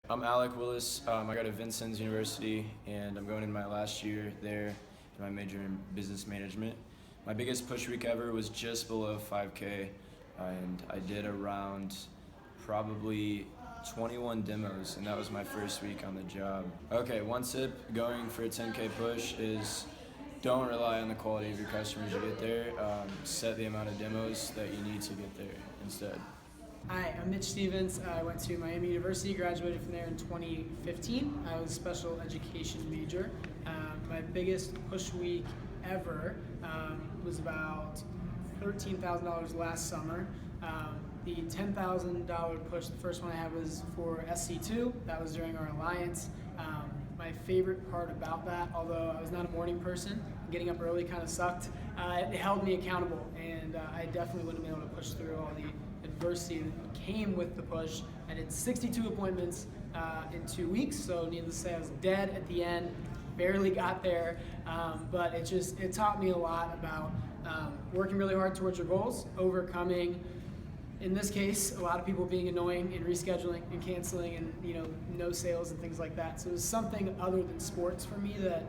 I'm Alec Willis. I go to Vincennes University, and I'm going in my last year there, in my major in business management. My biggest push week ever was just below 5K, and I did around probably 21 demos, and that was my first week on the job. Okay, one tip going for a 10K push is don't rely on the quality of your customers you get there. Set the amount of demos that you need to get there instead. Hi, I'm Mitch Stevens. I went to Miami University, graduated from there in 2015. I was a special education major. My biggest push week ever was about $13,000 last summer. The $10,000 push, the first one I had was for SC2. That was during our alliance. My favorite part about that, although I was not a morning person, getting up early kind of sucked, it held me accountable, and I definitely wouldn't have been able to push through all the adversity that came with the push. I did 62 appointments in 2 weeks, so needless to say I was dead at the end, barely got there, but it taught me a lot about working really hard towards your goals, overcoming, in this case, a lot of people being annoying and rescheduling and canceling and no sales and things like that. So it was something other than sports for me that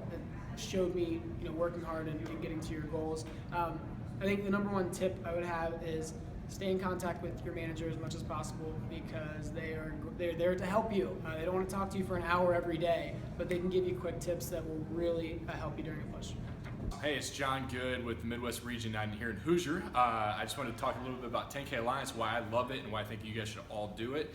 showed me working hard and getting to your goals. I think the number one tip I would have is stay in contact with your manager as much as possible, because they're there to help you. They don't want to talk to you for an hour every day, but they can give you quick tips that will really help you during a push. Hey, it's John Good with the Midwest Region 9 here in Hoosier. I just wanted to talk a little bit about 10K Alliance, why I love it and why I think you guys should all do it.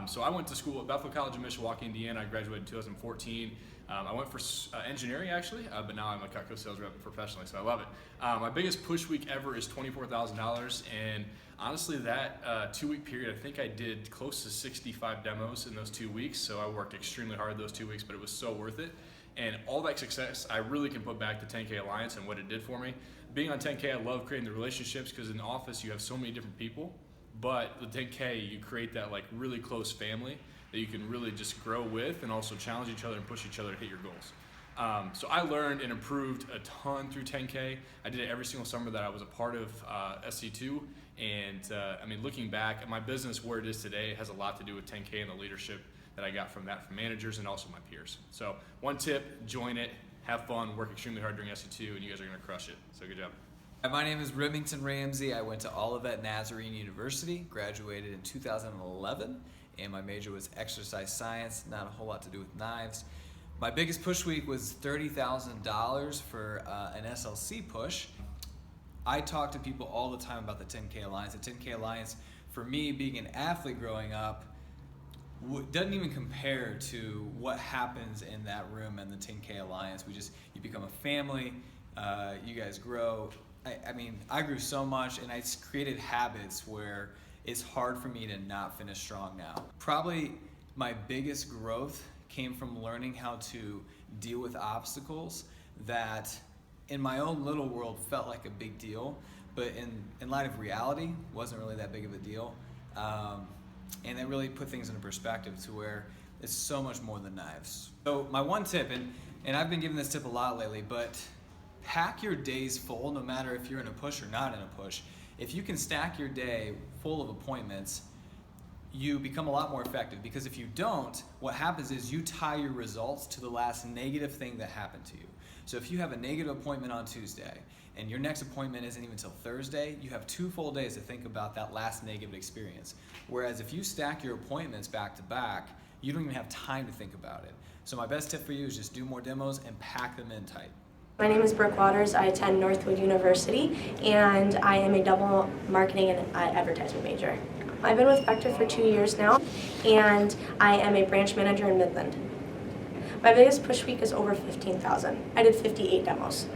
So I went to school at Bethel College in Mishawaka, Indiana. I graduated in 2014. I went for engineering actually, but now I'm a Cutco sales rep professionally, so I love it. My biggest push week ever is $24,000, and honestly that 2 week period, I think I did close to 65 demos in those 2 weeks, so I worked extremely hard those 2 weeks, but it was so worth it. And all that success, I really can put back to 10K Alliance and what it did for me. Being on 10K, I love creating the relationships, because in the office you have so many different people, but the 10K, you create that like really close family that you can really just grow with and also challenge each other and push each other to hit your goals. So I learned and improved a ton through 10K. I did it every single summer that I was a part of SC2, and looking back, my business where it is today has a lot to do with 10K and the leadership that I got from that from managers and also my peers. So one tip, join it, have fun, work extremely hard during SC2, and you guys are gonna crush it. So good job. My name is Remington Ramsey. I went to Olivet Nazarene University, graduated in 2011, and my major was exercise science, not a whole lot to do with knives. My biggest push week was $30,000 for an SLC push. I talk to people all the time about the 10K Alliance. The 10K Alliance, for me, being an athlete growing up, doesn't even compare to what happens in that room and the 10K Alliance. You become a family, you guys grow. I grew so much, and I created habits where it's hard for me to not finish strong now. Probably my biggest growth came from learning how to deal with obstacles that in my own little world felt like a big deal, but in light of reality, wasn't really that big of a deal. And that really put things into perspective to where it's so much more than knives. So my one tip, and I've been giving this tip a lot lately, but pack your days full, no matter if you're in a push or not in a push. If you can stack your day full of appointments, you become a lot more effective, because if you don't, what happens is you tie your results to the last negative thing that happened to you. So if you have a negative appointment on Tuesday and your next appointment isn't even until Thursday, you have 2 full days to think about that last negative experience. Whereas if you stack your appointments back to back, you don't even have time to think about it. So my best tip for you is just do more demos and pack them in tight. My name is Brooke Waters. I attend Northwood University, and I am a double marketing and advertising major. I've been with Vector for 2 years now, and I am a branch manager in Midland. My biggest push week is over 15,000. I did 58 demos.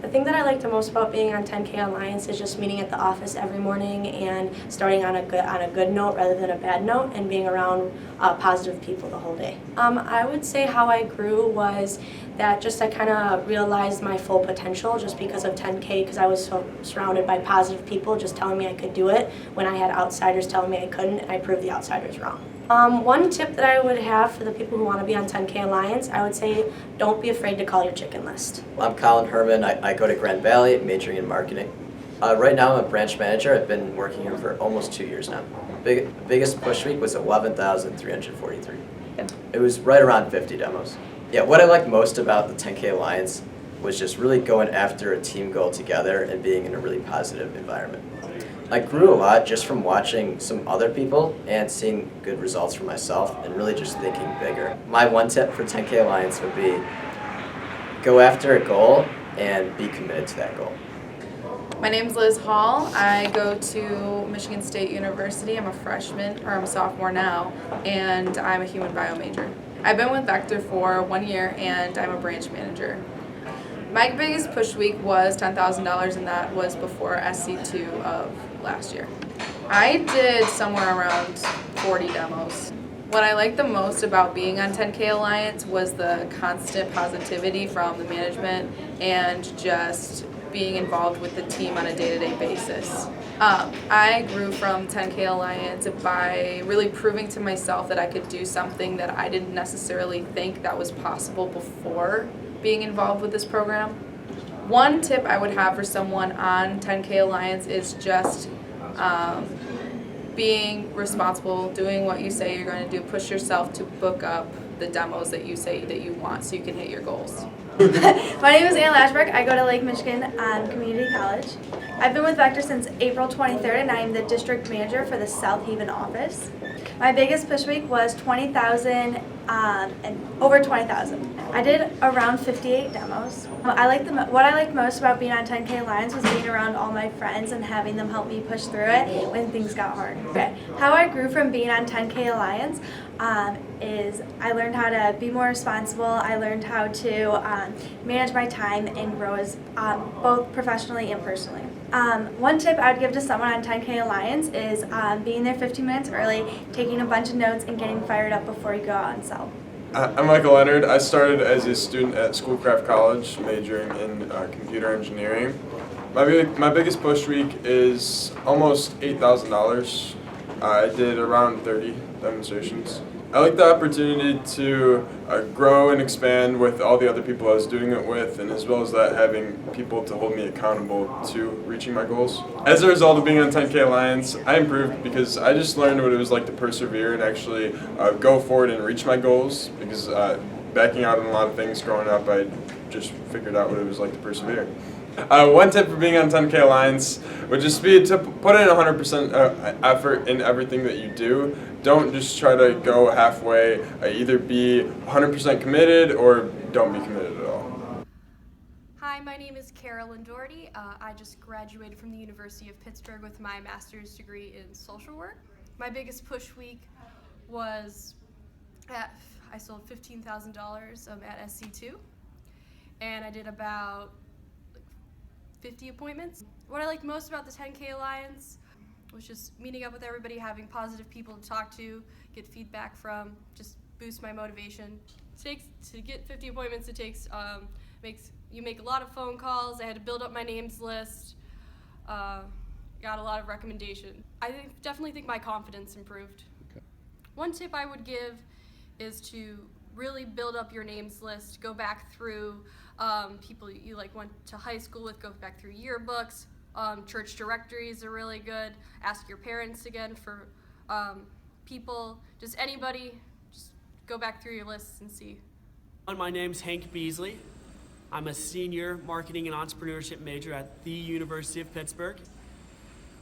The thing that I like the most about being on 10K Alliance is just meeting at the office every morning and starting on a good note rather than a bad note, and being around positive people the whole day. I would say how I grew was that I kind of realized my full potential just because of 10K, because I was so surrounded by positive people just telling me I could do it when I had outsiders telling me I couldn't, and I proved the outsiders wrong. One tip that I would have for the people who want to be on 10K Alliance, I would say don't be afraid to call your chicken list. I'm Colin Herman. I go to Grand Valley, majoring in marketing. Right now I'm a branch manager. I've been working here for almost 2 years now. Biggest push week was 11,343. It was right around 50 demos. Yeah, what I liked most about the 10K Alliance was just really going after a team goal together and being in a really positive environment. I grew a lot just from watching some other people and seeing good results for myself and really just thinking bigger. My one tip for 10K Alliance would be go after a goal and be committed to that goal. My name's Liz Hall. I go to Michigan State University. I'm a freshman, or I'm a sophomore now, and I'm a human bio major. I've been with Vector for 1 year, and I'm a branch manager. My biggest push week was $10,000, and that was before SC2 of last year. I did somewhere around 40 demos. What I liked the most about being on 10K Alliance was the constant positivity from the management and just being involved with the team on a day-to-day basis. I grew from 10K Alliance by really proving to myself that I could do something that I didn't necessarily think that was possible before being involved with this program. One tip I would have for someone on 10K Alliance is just being responsible, doing what you say you're going to do, push yourself to book up the demos that you say that you want so you can hit your goals. My name is Anna Lashbrook. I go to Lake Michigan Community College. I've been with Vector since April 23rd, and I am the district manager for the South Haven office. My biggest push week was 20,000 and over 20,000. I did around 58 demos. What I liked most about being on 10K Alliance was being around all my friends and having them help me push through it when things got hard. Okay. How I grew from being on 10K Alliance is I learned how to be more responsible. I learned how to manage my time and grow as both professionally and personally. One tip I would give to someone on 10K Alliance is being there 15 minutes early, taking a bunch of notes, and getting fired up before you go out and sell. I'm Michael Leonard. I started as a student at Schoolcraft College, majoring in computer engineering. My biggest push week is almost $8,000. I did around 30 demonstrations. I like the opportunity to grow and expand with all the other people I was doing it with, and as well as that, having people to hold me accountable to reaching my goals. As a result of being on 10K Alliance, I improved because I just learned what it was like to persevere and actually go forward and reach my goals, because backing out on a lot of things growing up, I just figured out what it was like to persevere. One tip for being on 10K Alliance would just be to put in 100% effort in everything that you do. Don't just try to go halfway. Either be 100% committed or don't be committed at all. Hi, my name is Carolyn Doherty. I just graduated from the University of Pittsburgh with my master's degree in social work. My biggest push week was I sold $15,000 at SC2, and I did about 50 appointments. What I liked most about the 10K Alliance was just meeting up with everybody, having positive people to talk to, get feedback from, just boost my motivation. To get 50 appointments, you make a lot of phone calls. I had to build up my names list. Got a lot of recommendation. I definitely think my confidence improved. Okay. One tip I would give is to really build up your names list. Go back through people you went to high school with. Go back through yearbooks. Church directories are really good. Ask your parents again for people, just anybody. Just go back through your lists and see. My name's Hank Beasley. I'm a senior marketing and entrepreneurship major at the University of Pittsburgh.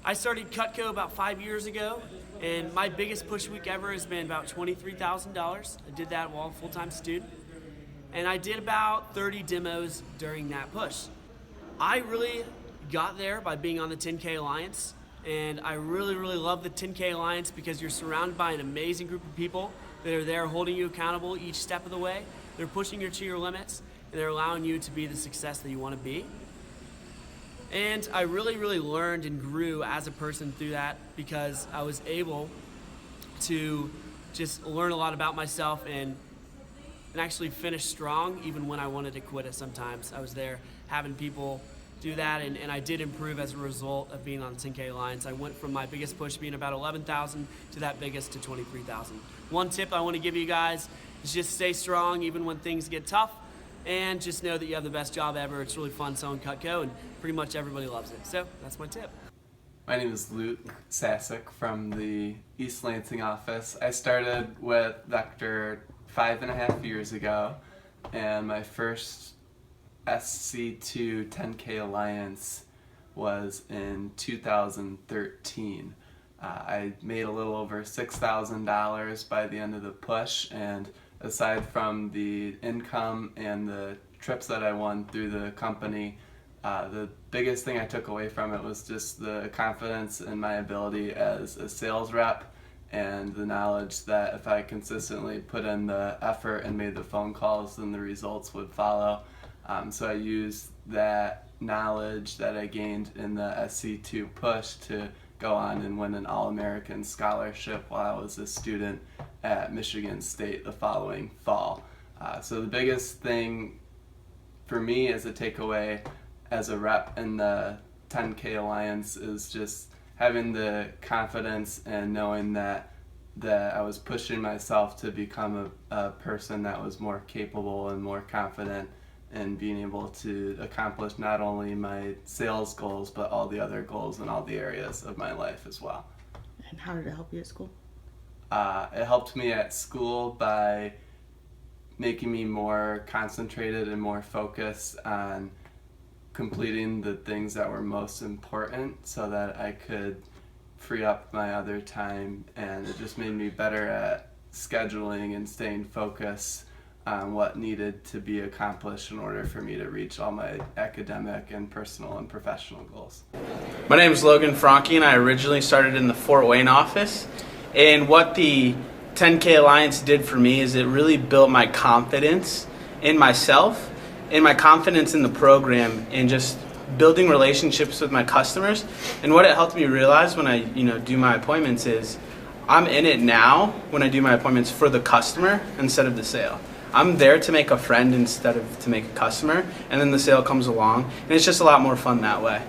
I started Cutco about 5 years ago, and my biggest push week ever has been about $23,000. I did that while a full-time student, and I did about 30 demos during that push. I really got there by being on the 10K Alliance, and I really love the 10K Alliance because you're surrounded by an amazing group of people that are there holding you accountable each step of the way. They're pushing you to your limits, and they're allowing you to be the success that you want to be. And I really learned and grew as a person through that because I was able to just learn a lot about myself and actually finish strong even when I wanted to quit it sometimes. I was there having people do that, and I did improve as a result of being on the 10K Alliance. I went from my biggest push being about 11,000 to that biggest to 23,000. One tip I want to give you guys is just stay strong even when things get tough, and just know that you have the best job ever. It's really fun selling Cutco, and pretty much everybody loves it. So that's my tip. My name is Luke Sasek from the East Lansing office. I started with Vector 5.5 years ago, and my first SC2 10K Alliance was in 2013. I made a little over $6,000 by the end of the push, and aside from the income and the trips that I won through the company, the biggest thing I took away from it was just the confidence in my ability as a sales rep and the knowledge that if I consistently put in the effort and made the phone calls, then the results would follow. So I used that knowledge that I gained in the SC2 push to go on and win an All-American scholarship while I was a student at Michigan State the following fall. So the biggest thing for me as a takeaway as a rep in the 10K Alliance is just having the confidence and knowing that I was pushing myself to become a person that was more capable and more confident and being able to accomplish not only my sales goals, but all the other goals in all the areas of my life as well. And how did it help you at school? It helped me at school by making me more concentrated and more focused on completing the things that were most important so that I could free up my other time, and it just made me better at scheduling and staying focused on what needed to be accomplished in order for me to reach all my academic and personal and professional goals. My name is Logan Franke, and I originally started in the Fort Wayne office. And what the 10K Alliance did for me is it really built my confidence in myself and my confidence in the program and just building relationships with my customers. And what it helped me realize when I do my appointments is I'm in it now when I do my appointments for the customer instead of the sale. I'm there to make a friend instead of to make a customer, and then the sale comes along, and it's just a lot more fun that way.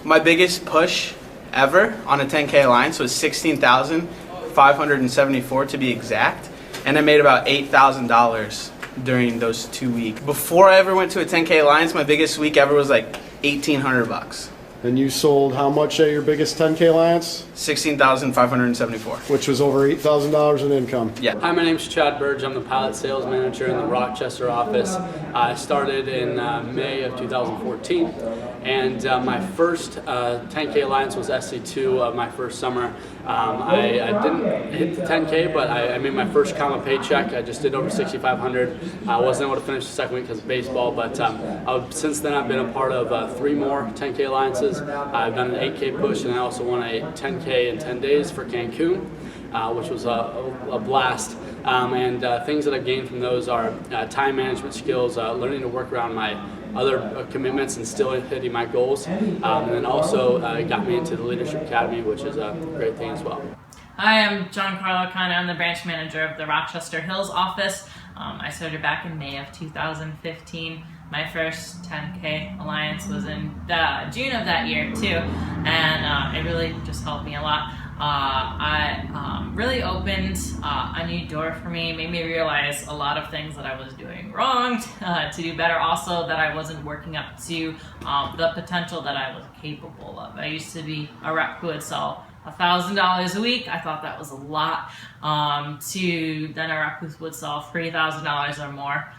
My biggest push ever on a 10K Alliance was $16,574 to be exact, and I made about $8,000 during those 2 weeks. Before I ever went to a 10K Alliance, my biggest week ever was like $1,800. And you sold how much at your biggest 10K Alliance? $16,574. Which was over $8,000 in income. Yeah. Hi, my name is Chad Burge. I'm the pilot sales manager in the Rochester office. I started in May of 2014, and my first 10K Alliance was SC2 of my first summer. I didn't hit the 10K, but I made my first comma paycheck. I just did over $6,500. I wasn't able to finish the second week because of baseball, but since then I've been a part of 3 more 10K Alliances. I've done an 8K push, and I also won a 10K in 10 days for Cancun, which was a blast. And things that I've gained from those are time management skills, learning to work around my other commitments and still hitting my goals. And then also got me into the Leadership Academy, which is a great thing as well. Hi, I'm John Carlo Khan. I'm the branch manager of the Rochester Hills office. I started back in May of 2015. My first 10K Alliance was in June of that year too, and it really just helped me a lot. I really opened a new door for me, made me realize a lot of things that I was doing wrong to do better, also that I wasn't working up to the potential that I was capable of. I used to be a rep who would sell $1,000 a week. I thought that was a lot, to then a rep who would sell $3,000 or more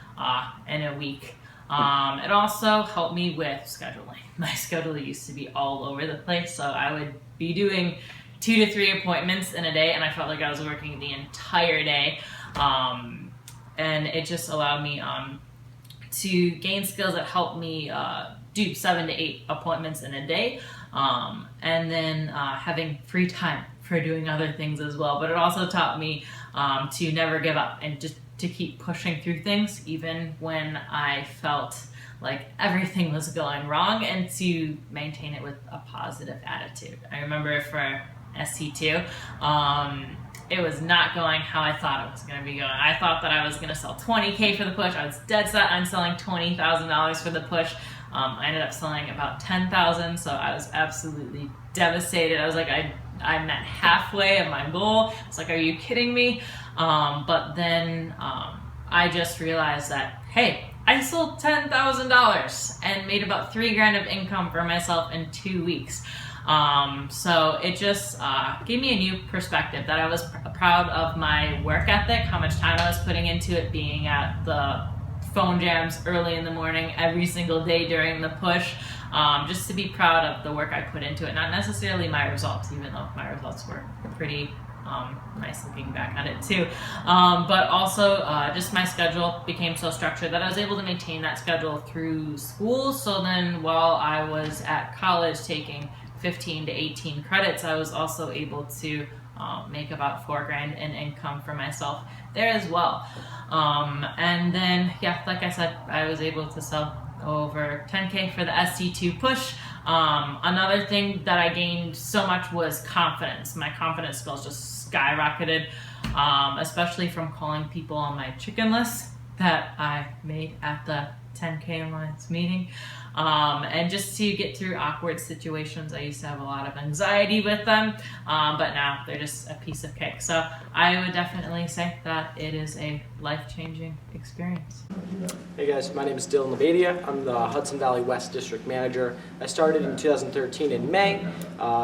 in a week. It also helped me with scheduling. My schedule used to be all over the place, so I would be doing 2 to 3 appointments in a day, and I felt like I was working the entire day. And it just allowed me to gain skills that helped me do 7 to 8 appointments in a day, and then having free time for doing other things as well. But it also taught me to never give up and just to keep pushing through things even when I felt like everything was going wrong, and to maintain it with a positive attitude. I remember for SC2, it was not going how I thought it was going to be going. I thought that I was going to sell $20K for the push. I was dead set on selling $20,000 for the push. I ended up selling about $10,000, so I was absolutely devastated. I was like, I met halfway of my goal. It's like, are you kidding me? But then I just realized that, hey, I sold $10,000 and made about $3,000 of income for myself in 2 weeks. So it just gave me a new perspective that I was proud of my work ethic, how much time I was putting into it, being at the phone jams early in the morning every single day during the push, just to be proud of the work I put into it, not necessarily my results, even though my results were pretty nice looking back at it too, but also just my schedule became so structured that I was able to maintain that schedule through school. So then while I was at college taking 15 to 18 credits, I was also able to make about $4,000 in income for myself there as well. And then, yeah, like I said, I was able to sell over 10K for the SC2 push. Another thing that I gained so much was confidence. My confidence skills just skyrocketed, especially from calling people on my chicken list that I made at the 10K Alliance meeting. And just to get through awkward situations, I used to have a lot of anxiety with them, but now they're just a piece of cake. So I would definitely say that it is a life-changing experience. Hey guys, my name is Dylan Labadia. I'm the Hudson Valley West District Manager. I started in 2013 in May.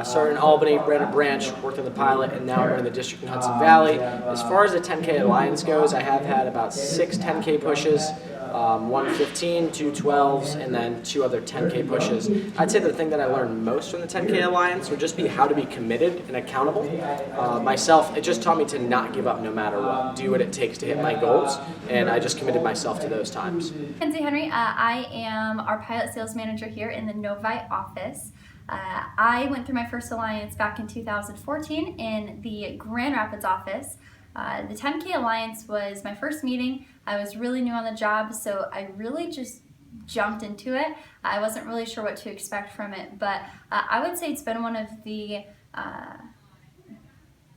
Started in Albany, ran a branch, worked on the pilot, and now I'm running the district in Hudson Valley. As far as the 10K Alliance goes, I have had about 6 10K pushes. 1 15, 2 12s, and then 2 other 10K pushes. I'd say the thing that I learned most from the 10K Alliance would just be how to be committed and accountable. Myself, it just taught me to not give up no matter what, do what it takes to hit my goals, and I just committed myself to those times. Kenzie Henry, I am our pilot sales manager here in the Novi office. I went through my first Alliance back in 2014 in the Grand Rapids office. The 10K Alliance was my first meeting. I was really new on the job, so I really just jumped into it. I wasn't really sure what to expect from it, but I would say it's been one of the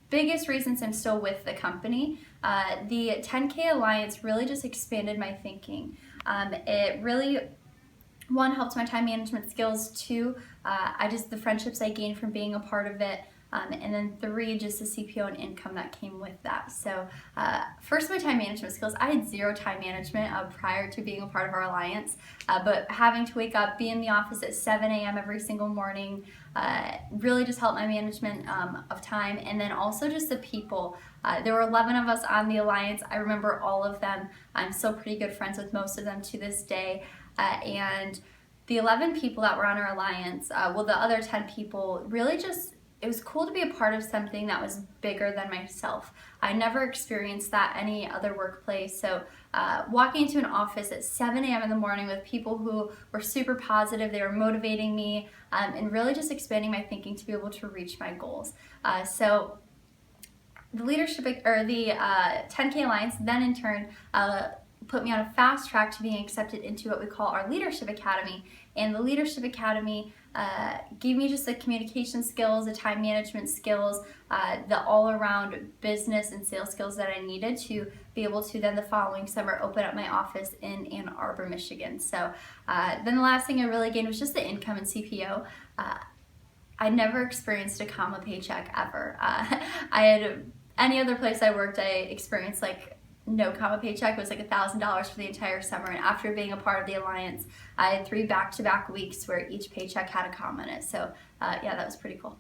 biggest reasons I'm still with the company. The 10K Alliance really just expanded my thinking. It really, one, helped my time management skills. 2, the friendships I gained from being a part of it. And then 3, just the CPO and income that came with that. So first, my time management skills. I had 0 time management prior to being a part of our Alliance, but having to wake up, be in the office at 7 a.m. every single morning really just helped my management of time. And then also just the people. There were 11 of us on the Alliance. I remember all of them. I'm still pretty good friends with most of them to this day. And the 11 people that were on our Alliance, the other 10 people really just, it was cool to be a part of something that was bigger than myself. I never experienced that any other workplace. So walking into an office at 7 a.m. in the morning with people who were super positive, they were motivating me, and really just expanding my thinking to be able to reach my goals. So the leadership, or the 10K Alliance then in turn put me on a fast track to being accepted into what we call our Leadership Academy. And the Leadership Academy gave me just the communication skills, the time management skills, the all-around business and sales skills that I needed to be able to then the following summer open up my office in Ann Arbor, Michigan. So then the last thing I really gained was just the income and CPO. I never experienced a comma paycheck ever. Any other place I worked, I experienced like no comma paycheck. It was like $1,000 for the entire summer, and after being a part of the Alliance, I had 3 back-to-back weeks where each paycheck had a comma in it. So yeah, that was pretty cool.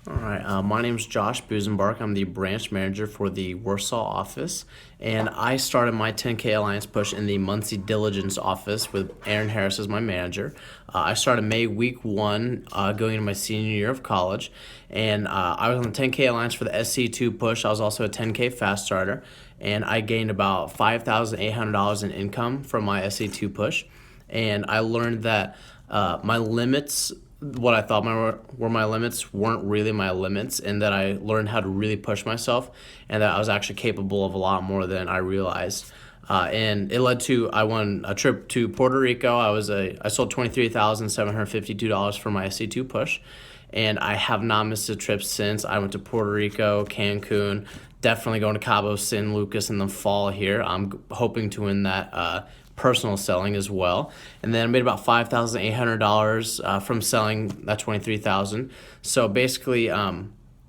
All right, my name is Josh Busenbark. I'm the branch manager for the Warsaw office, and I started my 10K Alliance push in the Muncie Diligence office with Aaron Harris as my manager. I started May week 1, going into my senior year of college, and I was on the 10K Alliance for the SC2 push. I was also a 10K fast starter, and I gained about $5,800 in income from my SC2 push, and I learned that my limits, what I thought were my limits, weren't really my limits, and that I learned how to really push myself, and that I was actually capable of a lot more than I realized. And it led to, I won a trip to Puerto Rico. I sold $23,752 for my SC2 push, and I have not missed a trip since. I went to Puerto Rico, Cancun, definitely going to Cabo San Lucas in the fall here. I'm hoping to win that personal selling as well. And then I made about $5,800 from selling that $23,000. So basically,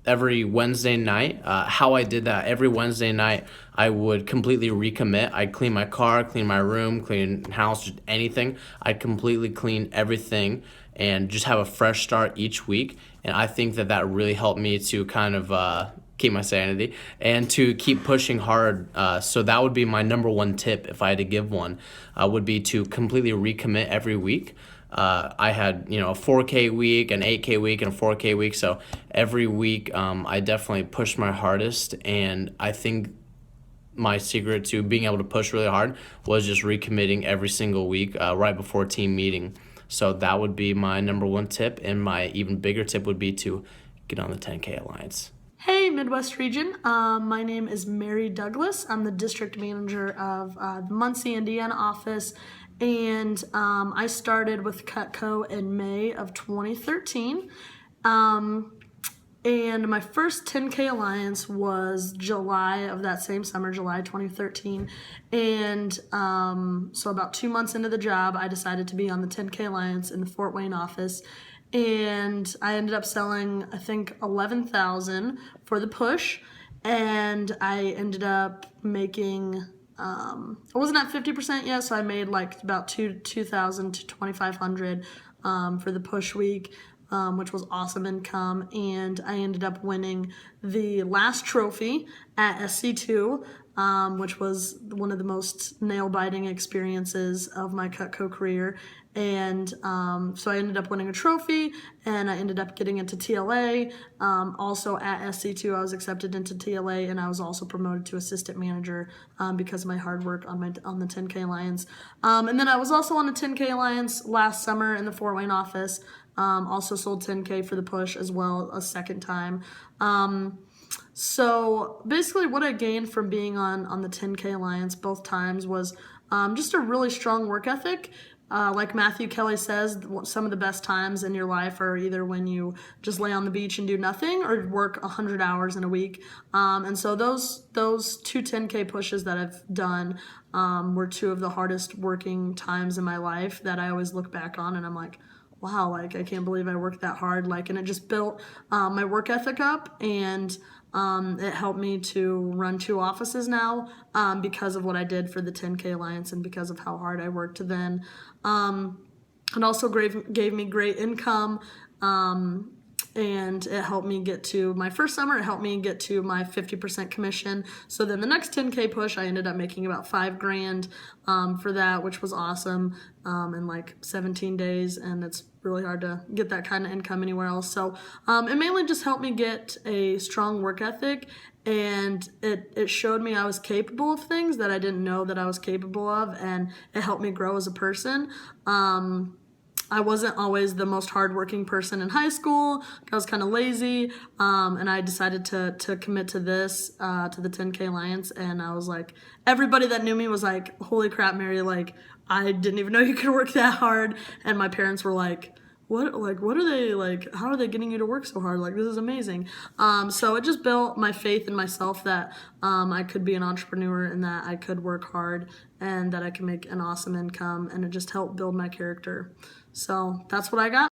every Wednesday night, how I did that, every Wednesday night, I would completely recommit. I'd clean my car, clean my room, clean house, just anything. I'd completely clean everything and just have a fresh start each week. And I think that really helped me to kind of keep my sanity and to keep pushing hard. So that would be my number one tip if I had to give one, would be to completely recommit every week. I had, a 4K week, an 8K week, and a 4K week. So every week I definitely pushed my hardest, and I think my secret to being able to push really hard was just recommitting every single week right before team meeting. So that would be my number one tip, and my even bigger tip would be to get on the 10K Alliance. Hey, Midwest Region. My name is Mary Douglas. I'm the district manager of the Muncie, Indiana office, and I started with Cutco in May of 2013. And my first 10K Alliance was July of that same summer, July 2013. And so about 2 months into the job, I decided to be on the 10K Alliance in the Fort Wayne office. And I ended up selling, I think, 11,000 for the push. And I ended up making, I wasn't at 50% yet, so I made like about 2,000 to 2,500 for the push week. Which was awesome income, and I ended up winning the last trophy at SC2, which was one of the most nail-biting experiences of my Cutco career. And so I ended up winning a trophy, and I ended up getting into TLA. Also at SC2, I was accepted into TLA, and I was also promoted to assistant manager because of my hard work on the 10K Alliance. And then I was also on the 10K Alliance last summer in the Fort Wayne office. Also sold 10K for the push as well a second time. So basically what I gained from being on the 10K Alliance both times was just a really strong work ethic. Like Matthew Kelly says, some of the best times in your life are either when you just lay on the beach and do nothing or work 100 hours in a week. And so those two 10K pushes that I've done were two of the hardest working times in my life that I always look back on, and I'm like, wow, like I can't believe I worked that hard. And it just built my work ethic up, and it helped me to run 2 offices now because of what I did for the 10K Alliance and because of how hard I worked then. It also gave me great income, and it helped me get to my first summer. It helped me get to my 50% commission. So then the next 10K push, I ended up making about $5,000 for that, which was awesome, in like 17 days. And it's really hard to get that kind of income anywhere else. So it mainly just helped me get a strong work ethic, and it showed me I was capable of things that I didn't know that I was capable of, and it helped me grow as a person. I wasn't always the most hardworking person in high school. I was kind of lazy, and I decided to commit to this, to the 10K Alliance, and I was like, everybody that knew me was like, holy crap, Mary, like, I didn't even know you could work that hard, and my parents were like, what are they, like, how are they getting you to work so hard? Like, this is amazing. So it just built my faith in myself that I could be an entrepreneur and that I could work hard and that I could make an awesome income, and it just helped build my character. So that's what I got.